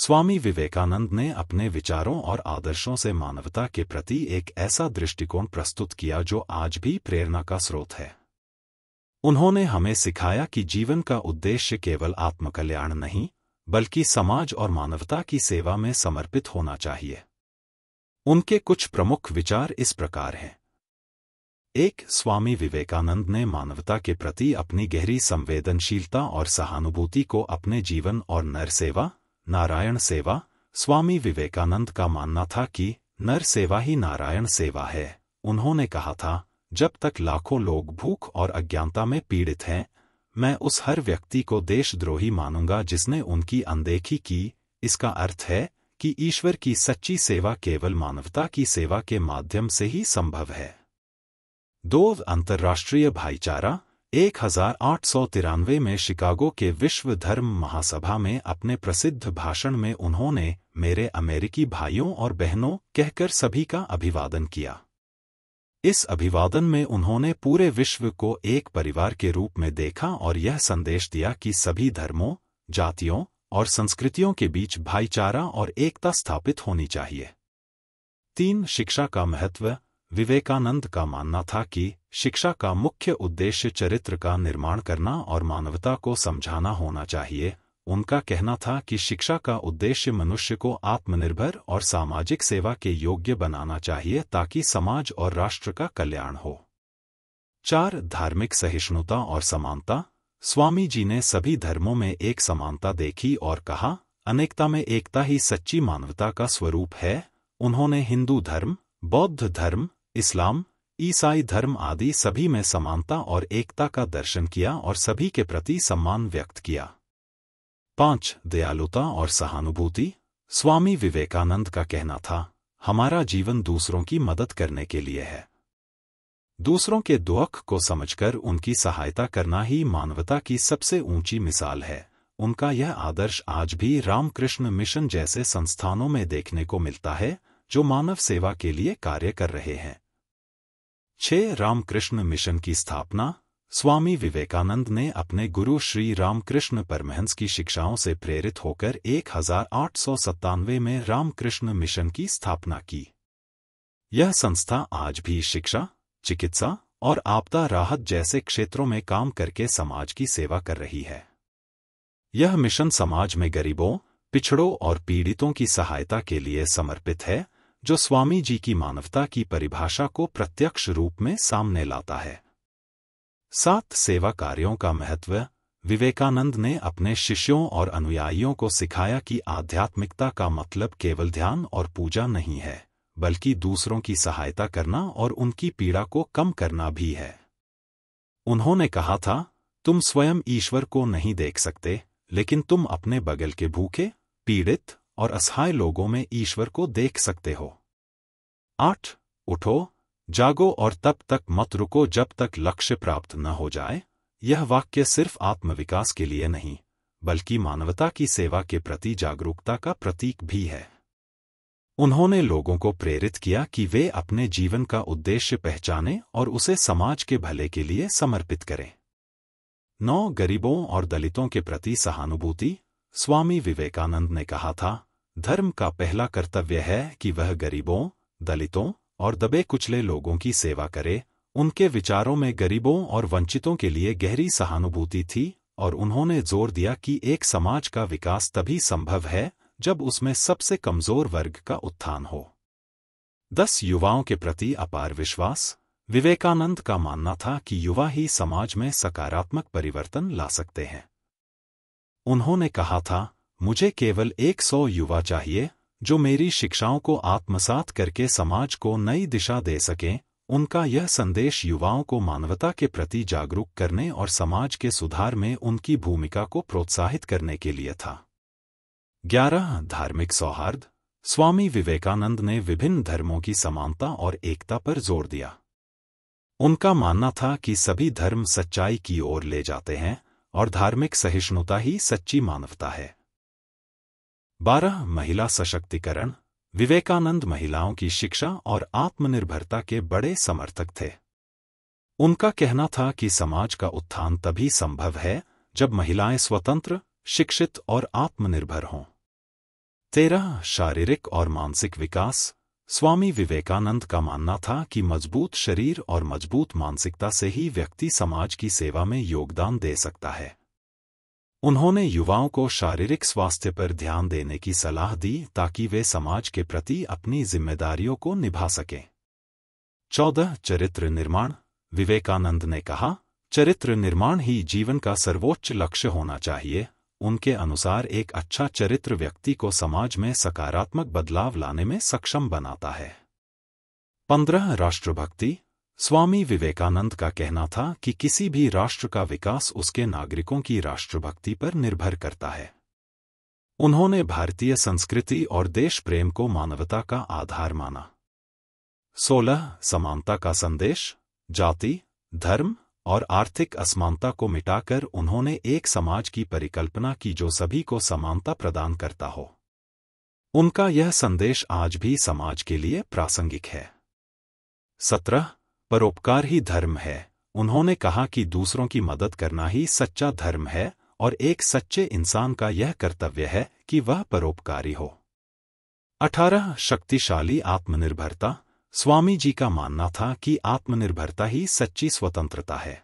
स्वामी विवेकानंद ने अपने विचारों और आदर्शों से मानवता के प्रति एक ऐसा दृष्टिकोण प्रस्तुत किया जो आज भी प्रेरणा का स्रोत है। उन्होंने हमें सिखाया कि जीवन का उद्देश्य केवल आत्मकल्याण नहीं, बल्कि समाज और मानवता की सेवा में समर्पित होना चाहिए। उनके कुछ प्रमुख विचार इस प्रकार हैं। 1. स्वामी विवेकानंद ने मानवता के प्रति अपनी गहरी संवेदनशीलता और सहानुभूति को अपने जीवन और नर सेवा, नारायण सेवा। स्वामी विवेकानंद का मानना था कि नर सेवा ही नारायण सेवा है। उन्होंने कहा था, जब तक लाखों लोग भूख और अज्ञानता में पीड़ित हैं, मैं उस हर व्यक्ति को देशद्रोही मानूंगा जिसने उनकी अनदेखी की। इसका अर्थ है कि ईश्वर की सच्ची सेवा केवल मानवता की सेवा के माध्यम से ही संभव है। 2. अंतर्राष्ट्रीय भाईचारा। 1893 में शिकागो के विश्व धर्म महासभा में अपने प्रसिद्ध भाषण में उन्होंने मेरे अमेरिकी भाइयों और बहनों कहकर सभी का अभिवादन किया। इस अभिवादन में उन्होंने पूरे विश्व को एक परिवार के रूप में देखा और यह संदेश दिया कि सभी धर्मों, जातियों और संस्कृतियों के बीच भाईचारा और एकता स्थापित होनी चाहिए। 3. शिक्षा का महत्व। विवेकानंद का मानना था कि शिक्षा का मुख्य उद्देश्य चरित्र का निर्माण करना और मानवता को समझाना होना चाहिए। उनका कहना था कि शिक्षा का उद्देश्य मनुष्य को आत्मनिर्भर और सामाजिक सेवा के योग्य बनाना चाहिए ताकि समाज और राष्ट्र का कल्याण हो। 4. धार्मिक सहिष्णुता और समानता। स्वामी जी ने सभी धर्मों में एक समानता देखी और कहा, अनेकता में एकता ही सच्ची मानवता का स्वरूप है। उन्होंने हिंदू धर्म, बौद्ध धर्म, इस्लाम, ईसाई धर्म आदि सभी में समानता और एकता का दर्शन किया और सभी के प्रति सम्मान व्यक्त किया। 5. दयालुता और सहानुभूति। स्वामी विवेकानंद का कहना था, हमारा जीवन दूसरों की मदद करने के लिए है। दूसरों के दुख को समझकर उनकी सहायता करना ही मानवता की सबसे ऊंची मिसाल है। उनका यह आदर्श आज भी रामकृष्ण मिशन जैसे संस्थानों में देखने को मिलता है, जो मानव सेवा के लिए कार्य कर रहे हैं। 6. रामकृष्ण मिशन की स्थापना। स्वामी विवेकानंद ने अपने गुरु श्री रामकृष्ण परमहंस की शिक्षाओं से प्रेरित होकर 1897 में रामकृष्ण मिशन की स्थापना की। यह संस्था आज भी शिक्षा, चिकित्सा और आपदा राहत जैसे क्षेत्रों में काम करके समाज की सेवा कर रही है। यह मिशन समाज में गरीबों, पिछड़ों और पीड़ितों की सहायता के लिए समर्पित है, जो स्वामी जी की मानवता की परिभाषा को प्रत्यक्ष रूप में सामने लाता है। 7. सेवा कार्यों का महत्व। विवेकानंद ने अपने शिष्यों और अनुयायियों को सिखाया कि आध्यात्मिकता का मतलब केवल ध्यान और पूजा नहीं है, बल्कि दूसरों की सहायता करना और उनकी पीड़ा को कम करना भी है। उन्होंने कहा था, तुम स्वयं ईश्वर को नहीं देख सकते, लेकिन तुम अपने बगल के भूखे, पीड़ित और असहाय लोगों में ईश्वर को देख सकते हो। 8. उठो, जागो और तब तक मत रुको जब तक लक्ष्य प्राप्त न हो जाए। यह वाक्य सिर्फ आत्मविकास के लिए नहीं, बल्कि मानवता की सेवा के प्रति जागरूकता का प्रतीक भी है। उन्होंने लोगों को प्रेरित किया कि वे अपने जीवन का उद्देश्य पहचानें और उसे समाज के भले के लिए समर्पित करें। 9. गरीबों और दलितों के प्रति सहानुभूति। स्वामी विवेकानंद ने कहा था, धर्म का पहला कर्तव्य है कि वह गरीबों, दलितों और दबे कुचले लोगों की सेवा करे। उनके विचारों में गरीबों और वंचितों के लिए गहरी सहानुभूति थी और उन्होंने जोर दिया कि एक समाज का विकास तभी संभव है जब उसमें सबसे कमजोर वर्ग का उत्थान हो। 10. युवाओं के प्रति अपार विश्वास। विवेकानंद का मानना था कि युवा ही समाज में सकारात्मक परिवर्तन ला सकते हैं। उन्होंने कहा था, मुझे केवल 100 युवा चाहिए जो मेरी शिक्षाओं को आत्मसात करके समाज को नई दिशा दे सकें। उनका यह संदेश युवाओं को मानवता के प्रति जागरूक करने और समाज के सुधार में उनकी भूमिका को प्रोत्साहित करने के लिए था। 11. धार्मिक सौहार्द। स्वामी विवेकानंद ने विभिन्न धर्मों की समानता और एकता पर जोर दिया। उनका मानना था कि सभी धर्म सच्चाई की ओर ले जाते हैं और धार्मिक सहिष्णुता ही सच्ची मानवता है। 12. महिला सशक्तिकरण। विवेकानंद महिलाओं की शिक्षा और आत्मनिर्भरता के बड़े समर्थक थे। उनका कहना था कि समाज का उत्थान तभी संभव है जब महिलाएं स्वतंत्र, शिक्षित और आत्मनिर्भर हों। 13 शारीरिक और मानसिक विकास। स्वामी विवेकानंद का मानना था कि मजबूत शरीर और मजबूत मानसिकता से ही व्यक्ति समाज की सेवा में योगदान दे सकता है। उन्होंने युवाओं को शारीरिक स्वास्थ्य पर ध्यान देने की सलाह दी ताकि वे समाज के प्रति अपनी जिम्मेदारियों को निभा सकें। 14 चरित्र निर्माण। विवेकानंद ने कहा, चरित्र निर्माण ही जीवन का सर्वोच्च लक्ष्य होना चाहिए। उनके अनुसार एक अच्छा चरित्र व्यक्ति को समाज में सकारात्मक बदलाव लाने में सक्षम बनाता है। 15 राष्ट्रभक्ति। स्वामी विवेकानंद का कहना था कि किसी भी राष्ट्र का विकास उसके नागरिकों की राष्ट्रभक्ति पर निर्भर करता है। उन्होंने भारतीय संस्कृति और देश प्रेम को मानवता का आधार माना। 16 समानता का संदेश। जाति, धर्म और आर्थिक असमानता को मिटाकर उन्होंने एक समाज की परिकल्पना की जो सभी को समानता प्रदान करता हो। उनका यह संदेश आज भी समाज के लिए प्रासंगिक है। 17 परोपकार ही धर्म है। उन्होंने कहा कि दूसरों की मदद करना ही सच्चा धर्म है और एक सच्चे इंसान का यह कर्तव्य है कि वह परोपकारी हो। 18 शक्तिशाली आत्मनिर्भरता। स्वामी जी का मानना था कि आत्मनिर्भरता ही सच्ची स्वतंत्रता है।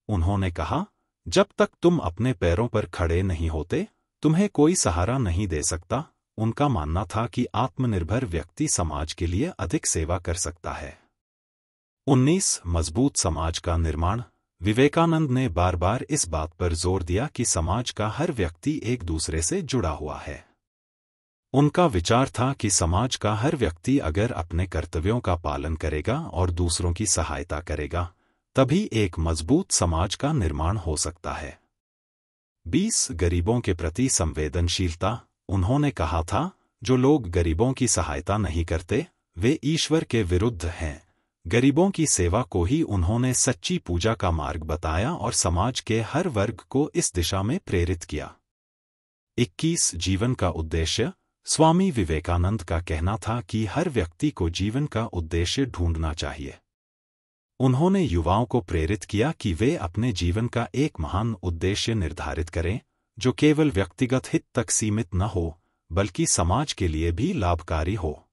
उन्होंने कहा, जब तक तुम अपने पैरों पर खड़े नहीं होते, तुम्हें कोई सहारा नहीं दे सकता। उनका मानना था कि आत्मनिर्भर व्यक्ति समाज के लिए अधिक सेवा कर सकता है। 19 मजबूत समाज का निर्माण। विवेकानंद ने बार बार इस बात पर जोर दिया कि समाज का हर व्यक्ति एक दूसरे से जुड़ा हुआ है। उनका विचार था कि समाज का हर व्यक्ति अगर अपने कर्तव्यों का पालन करेगा और दूसरों की सहायता करेगा, तभी एक मजबूत समाज का निर्माण हो सकता है। 20 गरीबों के प्रति संवेदनशीलता। उन्होंने कहा था, जो लोग गरीबों की सहायता नहीं करते, वे ईश्वर के विरुद्ध हैं। गरीबों की सेवा को ही उन्होंने सच्ची पूजा का मार्ग बताया और समाज के हर वर्ग को इस दिशा में प्रेरित किया। 21 जीवन का उद्देश्य। स्वामी विवेकानंद का कहना था कि हर व्यक्ति को जीवन का उद्देश्य ढूंढना चाहिए। उन्होंने युवाओं को प्रेरित किया कि वे अपने जीवन का एक महान उद्देश्य निर्धारित करें, जो केवल व्यक्तिगत हित तक सीमित न हो, बल्कि समाज के लिए भी लाभकारी हो।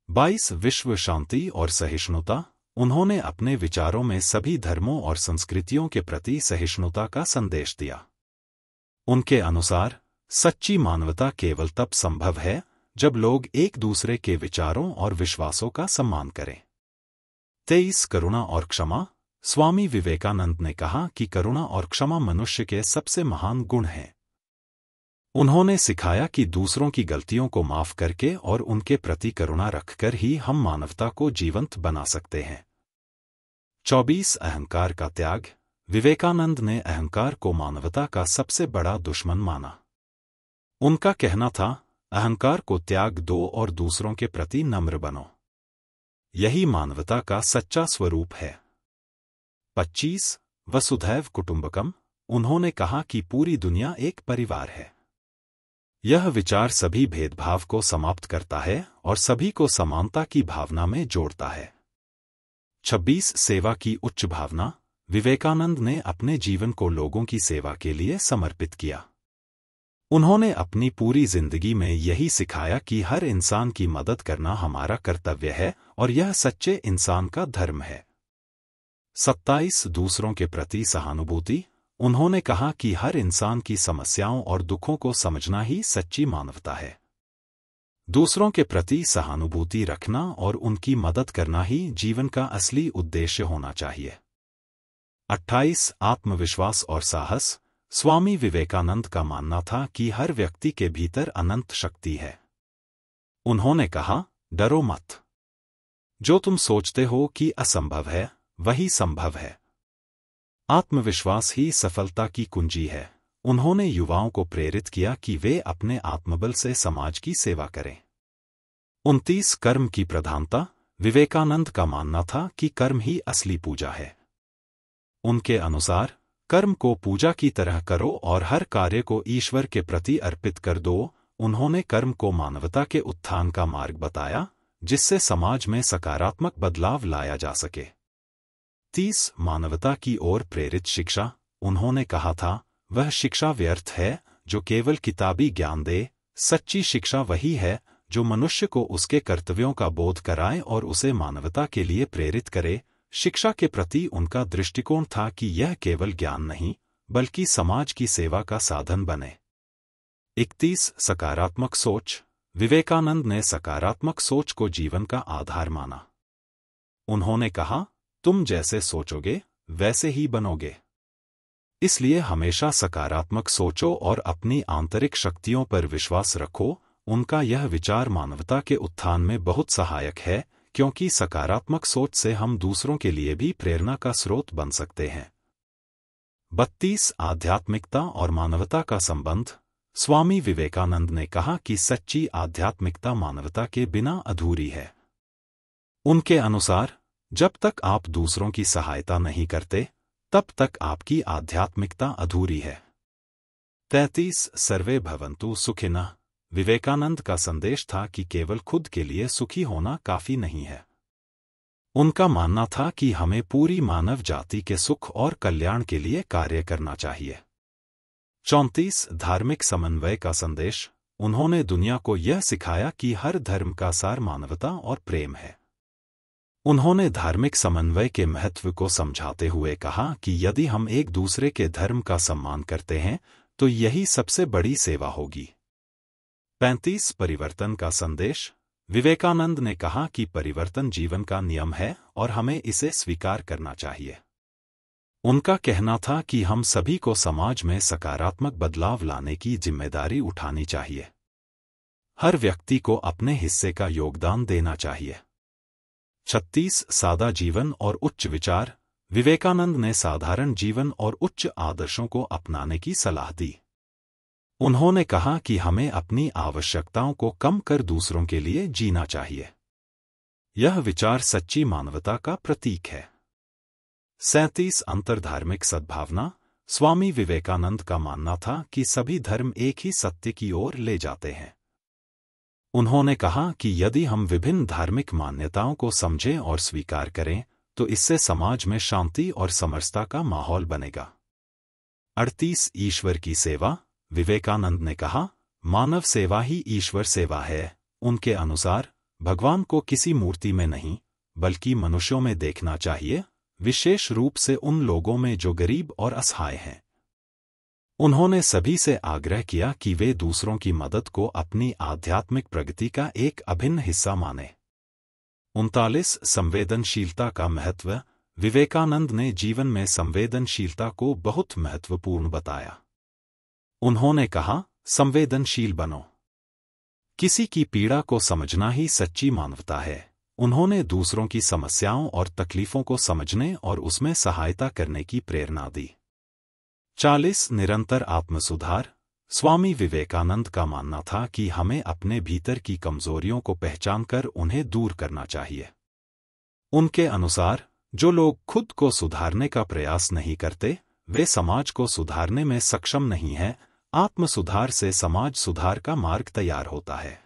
22 विश्व शांति और सहिष्णुता। उन्होंने अपने विचारों में सभी धर्मों और संस्कृतियों के प्रति सहिष्णुता का संदेश दिया। उनके अनुसार सच्ची मानवता केवल तब संभव है जब लोग एक दूसरे के विचारों और विश्वासों का सम्मान करें। 23 करुणा और क्षमा। स्वामी विवेकानंद ने कहा कि करुणा और क्षमा मनुष्य के सबसे महान गुण हैं। उन्होंने सिखाया कि दूसरों की गलतियों को माफ करके और उनके प्रति करुणा रखकर ही हम मानवता को जीवंत बना सकते हैं। 24 अहंकार का त्याग। विवेकानंद ने अहंकार को मानवता का सबसे बड़ा दुश्मन माना। उनका कहना था, अहंकार को त्याग दो और दूसरों के प्रति नम्र बनो। यही मानवता का सच्चा स्वरूप है। 25 वसुधैव कुटुंबकम। उन्होंने कहा कि पूरी दुनिया एक परिवार है। यह विचार सभी भेदभाव को समाप्त करता है और सभी को समानता की भावना में जोड़ता है। 26 सेवा की उच्च भावना। विवेकानंद ने अपने जीवन को लोगों की सेवा के लिए समर्पित किया। उन्होंने अपनी पूरी जिंदगी में यही सिखाया कि हर इंसान की मदद करना हमारा कर्तव्य है और यह सच्चे इंसान का धर्म है। 27 दूसरों के प्रति सहानुभूति। उन्होंने कहा कि हर इंसान की समस्याओं और दुखों को समझना ही सच्ची मानवता है। दूसरों के प्रति सहानुभूति रखना और उनकी मदद करना ही जीवन का असली उद्देश्य होना चाहिए। 28 आत्मविश्वास और साहस। स्वामी विवेकानंद का मानना था कि हर व्यक्ति के भीतर अनंत शक्ति है। उन्होंने कहा, डरो मत। जो तुम सोचते हो कि असंभव है, वही संभव है। आत्मविश्वास ही सफलता की कुंजी है। उन्होंने युवाओं को प्रेरित किया कि वे अपने आत्मबल से समाज की सेवा करें। 29 कर्म की प्रधानता। विवेकानंद का मानना था कि कर्म ही असली पूजा है। उनके अनुसार कर्म को पूजा की तरह करो और हर कार्य को ईश्वर के प्रति अर्पित कर दो। उन्होंने कर्म को मानवता के उत्थान का मार्ग बताया, जिससे समाज में सकारात्मक बदलाव लाया जा सके। 30 मानवता की ओर प्रेरित शिक्षा। उन्होंने कहा था, वह शिक्षा व्यर्थ है जो केवल किताबी ज्ञान दे, सच्ची शिक्षा वही है जो मनुष्य को उसके कर्तव्यों का बोध कराए और उसे मानवता के लिए प्रेरित करे। शिक्षा के प्रति उनका दृष्टिकोण था कि यह केवल ज्ञान नहीं बल्कि समाज की सेवा का साधन बने। 31 सकारात्मक सोच। विवेकानंद ने सकारात्मक सोच को जीवन का आधार माना। उन्होंने कहा, तुम जैसे सोचोगे वैसे ही बनोगे। इसलिए हमेशा सकारात्मक सोचो और अपनी आंतरिक शक्तियों पर विश्वास रखो। उनका यह विचार मानवता के उत्थान में बहुत सहायक है, क्योंकि सकारात्मक सोच से हम दूसरों के लिए भी प्रेरणा का स्रोत बन सकते हैं। 32 आध्यात्मिकता और मानवता का संबंध। स्वामी विवेकानंद ने कहा कि सच्ची आध्यात्मिकता मानवता के बिना अधूरी है। उनके अनुसार जब तक आप दूसरों की सहायता नहीं करते तब तक आपकी आध्यात्मिकता अधूरी है। 33 सर्वे भवन्तु सुखिनः। विवेकानंद का संदेश था कि केवल खुद के लिए सुखी होना काफी नहीं है। उनका मानना था कि हमें पूरी मानव जाति के सुख और कल्याण के लिए कार्य करना चाहिए। 34 धार्मिक समन्वय का संदेश। उन्होंने दुनिया को यह सिखाया कि हर धर्म का सार मानवता और प्रेम है। उन्होंने धार्मिक समन्वय के महत्व को समझाते हुए कहा कि यदि हम एक दूसरे के धर्म का सम्मान करते हैं तो यही सबसे बड़ी सेवा होगी। 35 परिवर्तन का संदेश। विवेकानंद ने कहा कि परिवर्तन जीवन का नियम है और हमें इसे स्वीकार करना चाहिए। उनका कहना था कि हम सभी को समाज में सकारात्मक बदलाव लाने की जिम्मेदारी उठानी चाहिए। हर व्यक्ति को अपने हिस्से का योगदान देना चाहिए। 36 सादा जीवन और उच्च विचार। विवेकानंद ने साधारण जीवन और उच्च आदर्शों को अपनाने की सलाह दी। उन्होंने कहा कि हमें अपनी आवश्यकताओं को कम कर दूसरों के लिए जीना चाहिए। यह विचार सच्ची मानवता का प्रतीक है। 37 अंतर्धार्मिक सद्भावना। स्वामी विवेकानंद का मानना था कि सभी धर्म एक ही सत्य की ओर ले जाते हैं। उन्होंने कहा कि यदि हम विभिन्न धार्मिक मान्यताओं को समझें और स्वीकार करें तो इससे समाज में शांति और समरसता का माहौल बनेगा। 38 ईश्वर की सेवा। विवेकानंद ने कहा, मानव सेवा ही ईश्वर सेवा है। उनके अनुसार भगवान को किसी मूर्ति में नहीं बल्कि मनुष्यों में देखना चाहिए, विशेष रूप से उन लोगों में जो गरीब और असहाय हैं। उन्होंने सभी से आग्रह किया कि वे दूसरों की मदद को अपनी आध्यात्मिक प्रगति का एक अभिन्न हिस्सा माने। 39 संवेदनशीलता का महत्व। विवेकानंद ने जीवन में संवेदनशीलता को बहुत महत्वपूर्ण बताया। उन्होंने कहा, संवेदनशील बनो। किसी की पीड़ा को समझना ही सच्ची मानवता है। उन्होंने दूसरों की समस्याओं और तकलीफों को समझने और उसमें सहायता करने की प्रेरणा दी। 40 निरंतर आत्मसुधार। स्वामी विवेकानंद का मानना था कि हमें अपने भीतर की कमजोरियों को पहचानकर उन्हें दूर करना चाहिए। उनके अनुसार जो लोग खुद को सुधारने का प्रयास नहीं करते वे समाज को सुधारने में सक्षम नहीं हैं। आत्मसुधार से समाज सुधार का मार्ग तैयार होता है।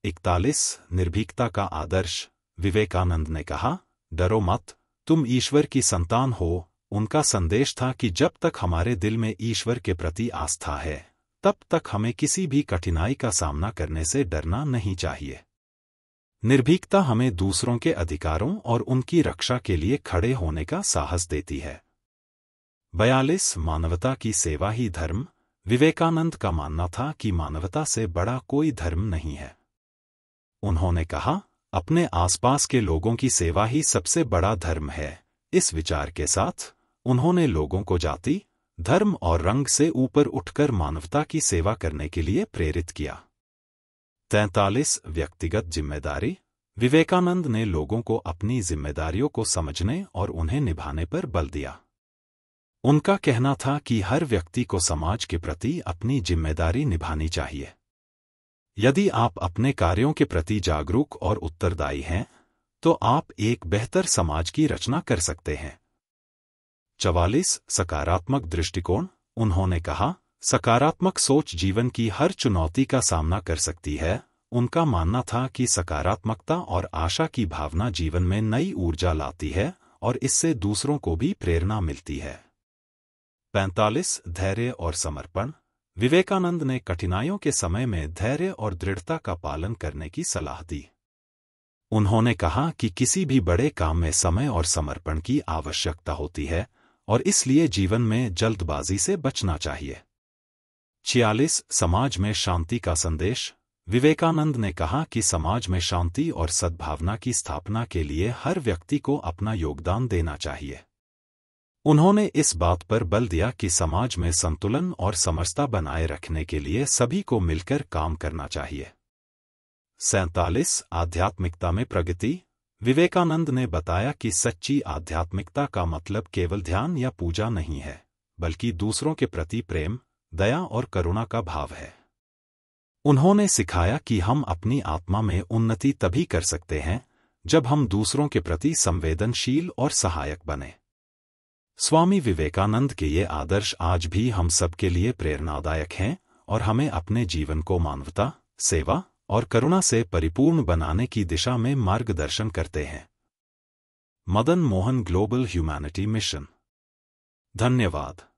41 निर्भीकता का आदर्श। विवेकानंद ने कहा, डरो मत, तुम ईश्वर की संतान हो। उनका संदेश था कि जब तक हमारे दिल में ईश्वर के प्रति आस्था है तब तक हमें किसी भी कठिनाई का सामना करने से डरना नहीं चाहिए। निर्भीकता हमें दूसरों के अधिकारों और उनकी रक्षा के लिए खड़े होने का साहस देती है। 42 मानवता की सेवा ही धर्म। विवेकानंद का मानना था कि मानवता से बड़ा कोई धर्म नहीं है। उन्होंने कहा, अपने आसपास के लोगों की सेवा ही सबसे बड़ा धर्म है। इस विचार के साथ उन्होंने लोगों को जाति, धर्म और रंग से ऊपर उठकर मानवता की सेवा करने के लिए प्रेरित किया। 43 व्यक्तिगत जिम्मेदारी। विवेकानंद ने लोगों को अपनी जिम्मेदारियों को समझने और उन्हें निभाने पर बल दिया। उनका कहना था कि हर व्यक्ति को समाज के प्रति अपनी जिम्मेदारी निभानी चाहिए। यदि आप अपने कार्यों के प्रति जागरूक और उत्तरदायी हैं तो आप एक बेहतर समाज की रचना कर सकते हैं। 44 सकारात्मक दृष्टिकोण। उन्होंने कहा, सकारात्मक सोच जीवन की हर चुनौती का सामना कर सकती है। उनका मानना था कि सकारात्मकता और आशा की भावना जीवन में नई ऊर्जा लाती है और इससे दूसरों को भी प्रेरणा मिलती है। 45 धैर्य और समर्पण। विवेकानंद ने कठिनाइयों के समय में धैर्य और दृढ़ता का पालन करने की सलाह दी। उन्होंने कहा कि किसी भी बड़े काम में समय और समर्पण की आवश्यकता होती है और इसलिए जीवन में जल्दबाजी से बचना चाहिए। 46 समाज में शांति का संदेश। विवेकानंद ने कहा कि समाज में शांति और सद्भावना की स्थापना के लिए हर व्यक्ति को अपना योगदान देना चाहिए। उन्होंने इस बात पर बल दिया कि समाज में संतुलन और समरसता बनाए रखने के लिए सभी को मिलकर काम करना चाहिए। 47 आध्यात्मिकता में प्रगति। विवेकानंद ने बताया कि सच्ची आध्यात्मिकता का मतलब केवल ध्यान या पूजा नहीं है, बल्कि दूसरों के प्रति प्रेम, दया और करुणा का भाव है। उन्होंने सिखाया कि हम अपनी आत्मा में उन्नति तभी कर सकते हैं जब हम दूसरों के प्रति संवेदनशील और सहायक बने। स्वामी विवेकानंद के ये आदर्श आज भी हम सबके लिए प्रेरणादायक हैं और हमें अपने जीवन को मानवता, सेवा और करुणा से परिपूर्ण बनाने की दिशा में मार्गदर्शन करते हैं। Madan Mohan global humanity mission. धन्यवाद।